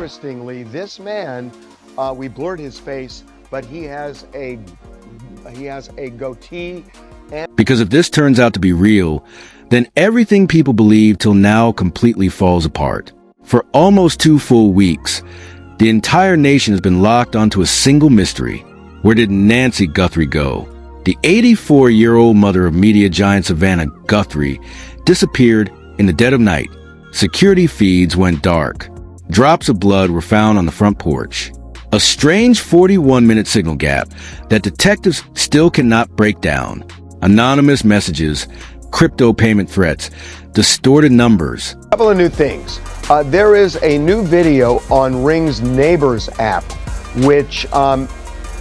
Interestingly, this man, we blurred his face, but he has a goatee. Because if this turns out to be real, then everything people believe till now completely falls apart. For almost 2 full weeks, the entire nation has been locked onto a single mystery. Where did Nancy Guthrie go? The 84-year-old mother of media giant Savannah Guthrie disappeared in the dead of night. Security feeds went dark. Drops of blood were found on the front porch. A strange 41-minute signal gap that detectives still cannot break down. Anonymous messages, crypto payment threats, distorted numbers. A couple of new things. There is a new video on Ring's Neighbors app, which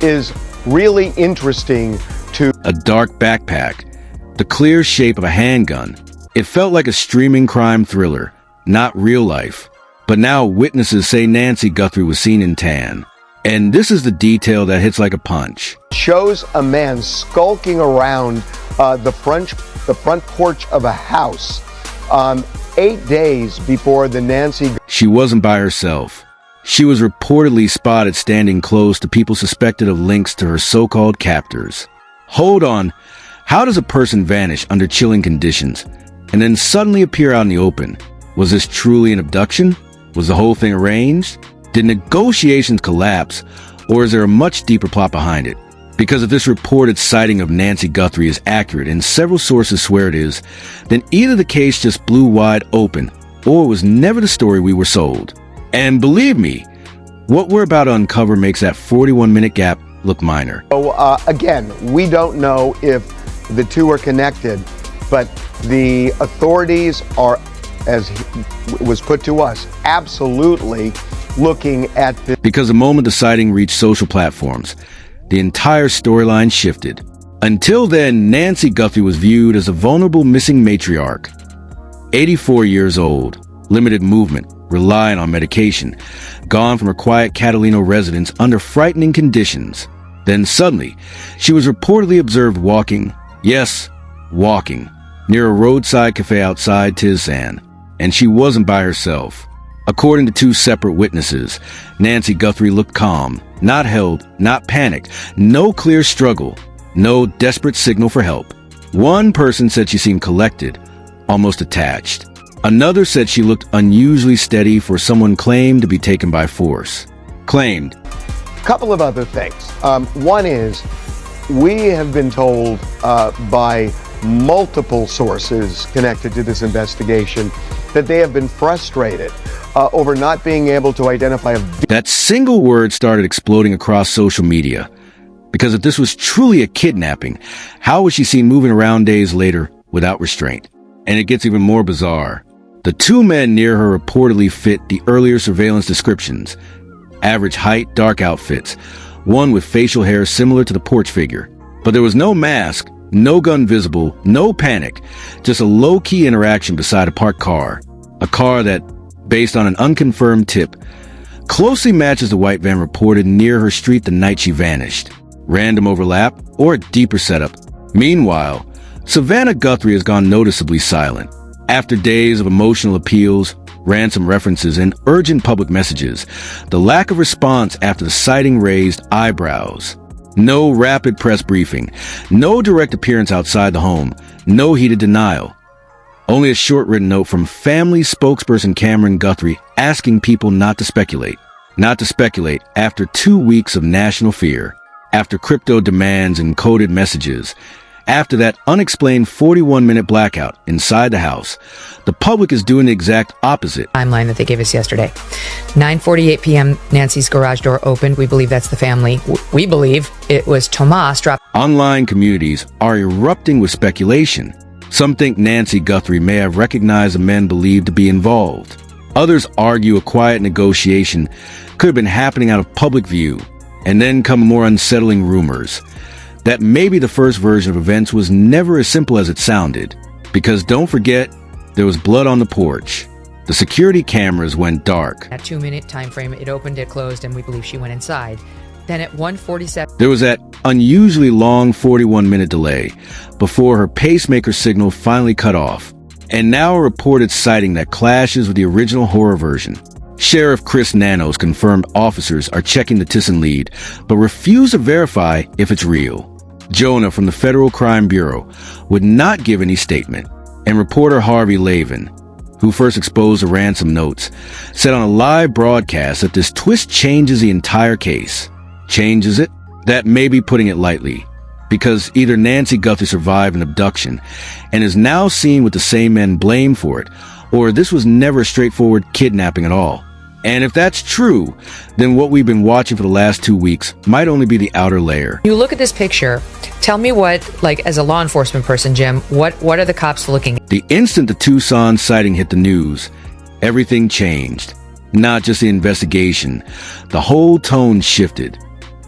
is really interesting to... A dark backpack, the clear shape of a handgun. It felt like a streaming crime thriller, not real life. But now witnesses say Nancy Guthrie was seen in tan. And this is the detail that hits like a punch. Shows a man skulking around the front porch of a house 8 days before the Nancy... She wasn't by herself. She was reportedly spotted standing close to people suspected of links to her so-called captors. Hold on. How does a person vanish under chilling conditions and then suddenly appear out in the open? Was this truly an abduction? Was the whole thing arranged? Did negotiations collapse, or is there a much deeper plot behind it? Because if this reported sighting of Nancy Guthrie is accurate, and several sources swear it is, then either the case just blew wide open, or it was never the story we were sold. And believe me, what we're about to uncover makes that 41-minute gap look minor. So again, we don't know if the two are connected, but the authorities are, as was put to us, absolutely looking at this. Because the moment the sighting reached social platforms, the entire storyline shifted. Until then, Nancy Guthrie was viewed as a vulnerable missing matriarch. 84 years old, limited movement, relying on medication, gone from her quiet Catalina residence under frightening conditions. Then suddenly, she was reportedly observed walking, yes, walking, near a roadside cafe outside Tucson. And she wasn't by herself. According to 2 separate witnesses, Nancy Guthrie looked calm, not held, not panicked, no clear struggle, no desperate signal for help. One person said she seemed collected, almost attached. Another said she looked unusually steady for someone claimed to be taken by force. Claimed. A couple of other things. One is, we have been told by multiple sources connected to this investigation that they have been frustrated over not being able to identify a... That single word started exploding across social media. Because if this was truly a kidnapping, how was she seen moving around days later without restraint? And it gets even more bizarre. The 2 men near her reportedly fit the earlier surveillance descriptions. Average height, dark outfits. One with facial hair similar to the porch figure. But there was no mask, no gun visible, no panic, just a low-key interaction beside a parked car. A car that, based on an unconfirmed tip, closely matches the white van reported near her street the night she vanished. Random overlap or a deeper setup. Meanwhile, Savannah Guthrie has gone noticeably silent. After days of emotional appeals, ransom references, and urgent public messages, the lack of response after the sighting raised eyebrows. No rapid press briefing, no direct appearance outside the home, no heated denial. Only a short written note from family spokesperson Cameron Guthrie asking people not to speculate. Not to speculate after 2 weeks of national fear, after crypto demands and coded messages, after that unexplained 41-minute blackout inside the house. The public is doing the exact opposite. Timeline that they gave us yesterday. 9:48 p.m. Nancy's garage door opened. We believe that's the family. We believe it was Tomas dropped. Online communities are erupting with speculation. Some think Nancy Guthrie may have recognized the men believed to be involved. Others argue a quiet negotiation could have been happening out of public view. And then come more unsettling rumors that maybe the first version of events was never as simple as it sounded. Because don't forget, there was blood on the porch. The security cameras went dark. That 2-minute time frame, it opened, it closed, and we believe she went inside. Then at 1:47, there was that unusually long 41-minute delay before her pacemaker signal finally cut off. And now a reported sighting that clashes with the original horror version. Sheriff Chris Nanos confirmed officers are checking the Tucson lead, but refuse to verify if it's real. Jonah from the Federal Crime Bureau would not give any statement, and reporter Harvey Lavin, who first exposed the ransom notes, said on a live broadcast that this twist changes the entire case. Changes it? That may be putting it lightly, because either Nancy Guthrie survived an abduction and is now seen with the same men blamed for it, or this was never a straightforward kidnapping at all. And if that's true, then what we've been watching for the last 2 weeks might only be the outer layer. You look at this picture, tell me what, like as a law enforcement person, Jim, what are the cops looking at? The instant the Tucson sighting hit the news, everything changed. Not just the investigation, the whole tone shifted.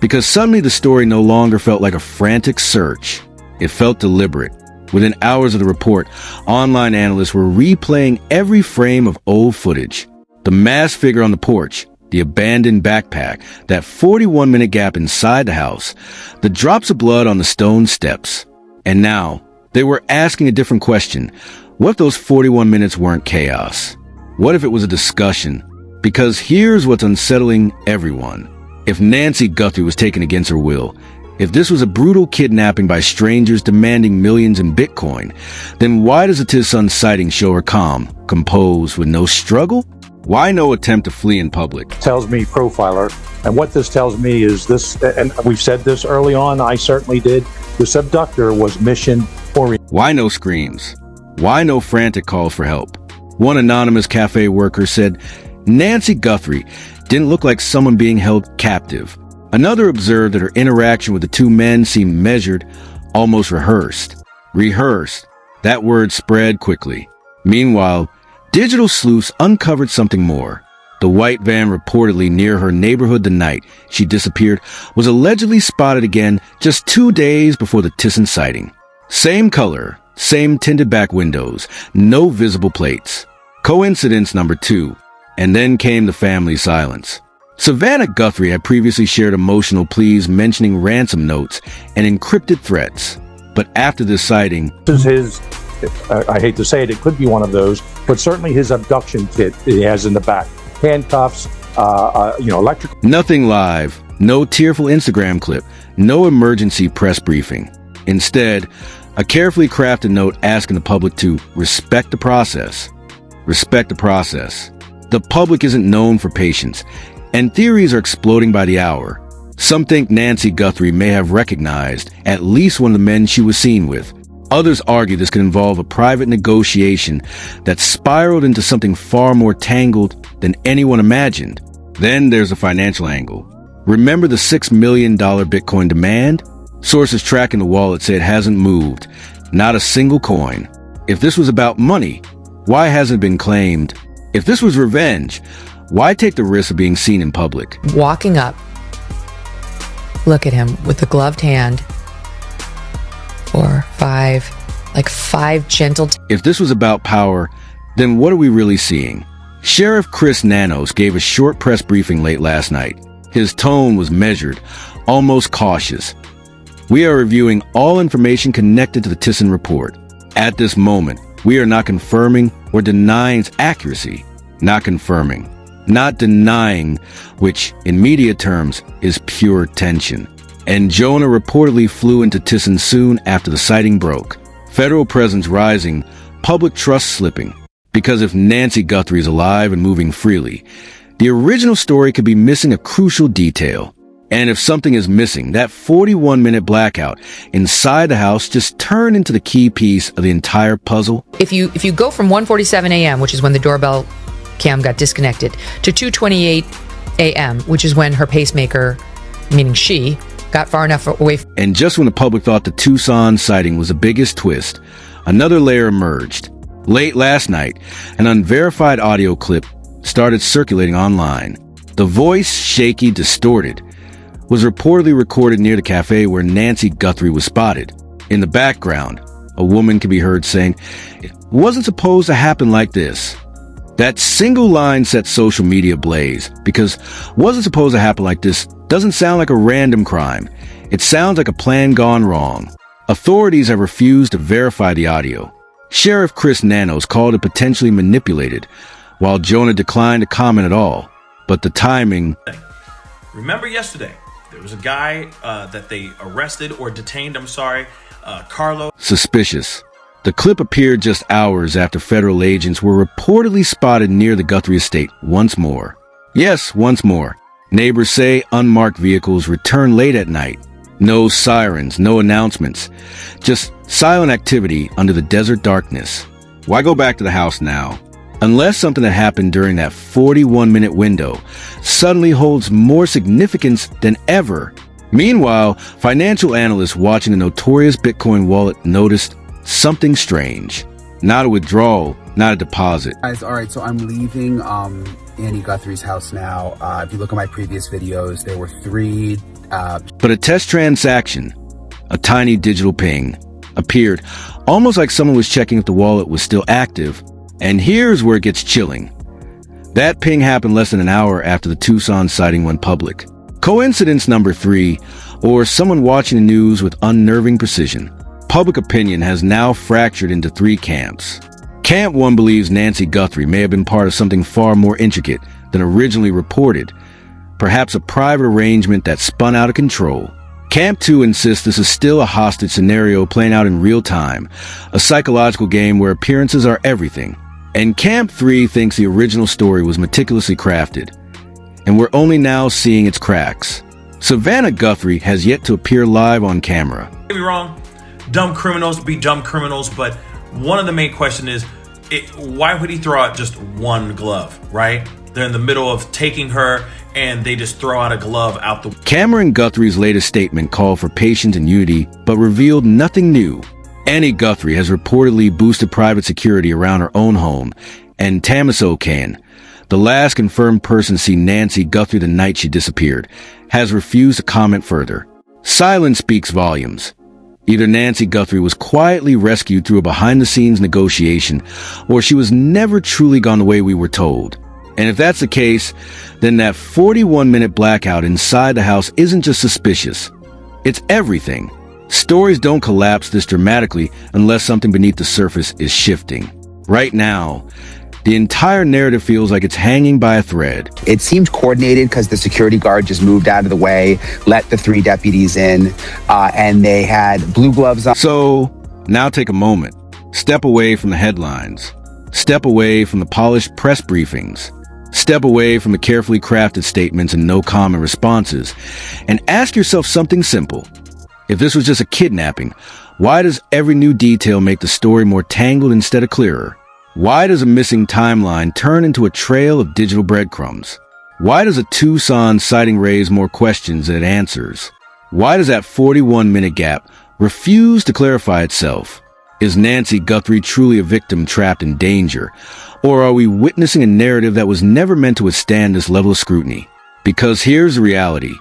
Because suddenly the story no longer felt like a frantic search. It felt deliberate. Within hours of the report, online analysts were replaying every frame of old footage. The masked figure on the porch, the abandoned backpack, that 41-minute gap inside the house, the drops of blood on the stone steps. And now, they were asking a different question. What if those 41 minutes weren't chaos? What if it was a discussion? Because here's what's unsettling everyone. If Nancy Guthrie was taken against her will, if this was a brutal kidnapping by strangers demanding millions in Bitcoin, then why does the Tucson sighting show her calm, composed, with no struggle? Why no attempt to flee in public? Tells me profiler, and what this tells me is this, and we've said this early on, I certainly did, this abductor was mission-oriented. Why no screams? Why no frantic calls for help? One anonymous cafe worker said, Nancy Guthrie didn't look like someone being held captive. Another observed that her interaction with the two men seemed measured, almost rehearsed. Rehearsed. That word spread quickly. Meanwhile, digital sleuths uncovered something more. The white van reportedly near her neighborhood the night she disappeared was allegedly spotted again just 2 days before the Tucson sighting. Same color, same tinted back windows, no visible plates. Coincidence number 2. And then came the family silence. Savannah Guthrie had previously shared emotional pleas mentioning ransom notes and encrypted threats. But after this sighting, This is his, I hate to say it, it could be one of those, but certainly his abduction kit he has in the back. Handcuffs, electrical. nothing live, no tearful Instagram clip, no emergency press briefing. Instead, a carefully crafted note asking the public to respect the process. Respect the process. The public isn't known for patience, and theories are exploding by the hour. Some think Nancy Guthrie may have recognized at least one of the men she was seen with. Others argue this could involve a private negotiation that spiraled into something far more tangled than anyone imagined. Then there's a financial angle. Remember the $6 million Bitcoin demand? Sources tracking the wallet say it hasn't moved, not a single coin. If this was about money, why hasn't it been claimed? If this was revenge, why take the risk of being seen in public? Walking up. Look at him with the gloved hand. 4, 5, like 5 gentle. If this was about power, then what are we really seeing? Sheriff Chris Nanos gave a short press briefing late last night. His tone was measured, almost cautious. We are reviewing all information connected to the Tucson report. At this moment, we are not confirming or denying its accuracy. Not confirming. Not denying, which, in media terms, is pure tension. And Jonah reportedly flew into Tucson soon after the sighting broke. Federal presence rising, public trust slipping. Because if Nancy Guthrie is alive and moving freely, the original story could be missing a crucial detail. And if something is missing, that 41-minute blackout inside the house just turned into the key piece of the entire puzzle. If you go from 1:47 a.m., which is when the doorbell cam got disconnected, to 2:28 a.m., which is when her pacemaker, meaning she, got far enough away. And just when the public thought the Tucson sighting was the biggest twist, another layer emerged. Late last night, an unverified audio clip started circulating online. The voice, shaky, distorted, was reportedly recorded near the cafe where Nancy Guthrie was spotted. In the background, a woman could be heard saying, "It wasn't supposed to happen like this." That single line set social media ablaze, because "wasn't supposed to happen like this" doesn't sound like a random crime. It sounds like a plan gone wrong. Authorities have refused to verify the audio. Sheriff Chris Nanos called it potentially manipulated, while Jonah declined to comment at all. But the timing... Remember yesterday, there was a guy that they arrested or detained, Carlo. Suspicious. The clip appeared just hours after federal agents were reportedly spotted near the Guthrie estate once more. Yes, once more. Neighbors say unmarked vehicles return late at night. No sirens, no announcements. Just silent activity under the desert darkness. Why go back to the house now? Unless something that happened during that 41-minute window suddenly holds more significance than ever. Meanwhile, financial analysts watching the notorious Bitcoin wallet noticed something strange. Not a withdrawal, not a deposit. Guys, all right, so I'm leaving Annie Guthrie's house now. If you look at my previous videos, there were 3... But a test transaction, a tiny digital ping, appeared almost like someone was checking if the wallet was still active. And here's where it gets chilling. That ping happened less than an hour after the Tucson sighting went public. Coincidence number 3, or someone watching the news with unnerving precision. Public opinion has now fractured into 3 camps. Camp 1 believes Nancy Guthrie may have been part of something far more intricate than originally reported, perhaps a private arrangement that spun out of control. Camp 2 insists this is still a hostage scenario playing out in real time, a psychological game where appearances are everything. And Camp 3 thinks the original story was meticulously crafted, and we're only now seeing its cracks. Savannah Guthrie has yet to appear live on camera. Don't get me wrong, dumb criminals be dumb criminals, but one of the main questions is, why would he throw out just one glove, right? They're in the middle of taking her, and they just throw out a glove out the... Cameron Guthrie's latest statement called for patience and unity, but revealed nothing new. Annie Guthrie has reportedly boosted private security around her own home, and Tamiso Can, the last confirmed person to see Nancy Guthrie the night she disappeared, has refused to comment further. Silence speaks volumes. Either Nancy Guthrie was quietly rescued through a behind-the-scenes negotiation, or she was never truly gone the way we were told. And if that's the case, then that 41-minute blackout inside the house isn't just suspicious. It's everything. Stories don't collapse this dramatically unless something beneath the surface is shifting. Right now, the entire narrative feels like it's hanging by a thread. It seemed coordinated because the security guard just moved out of the way, let the 3 deputies in, and they had blue gloves on. So, now take a moment. Step away from the headlines. Step away from the polished press briefings. Step away from the carefully crafted statements and no common responses, and ask yourself something simple. If this was just a kidnapping, why does every new detail make the story more tangled instead of clearer? Why does a missing timeline turn into a trail of digital breadcrumbs? Why does a Tucson sighting raise more questions than it answers? Why does that 41-minute gap refuse to clarify itself? Is Nancy Guthrie truly a victim trapped in danger? Or are we witnessing a narrative that was never meant to withstand this level of scrutiny? Because here's the reality.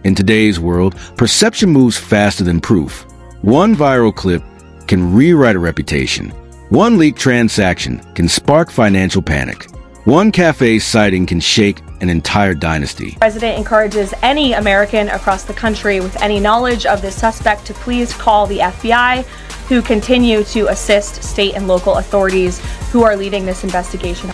In today's world, perception moves faster than proof. One viral clip can rewrite a reputation. One leaked transaction can spark financial panic. One cafe sighting can shake an entire dynasty. The president encourages any American across the country with any knowledge of this suspect to please call the FBI, who continue to assist state and local authorities who are leading this investigation.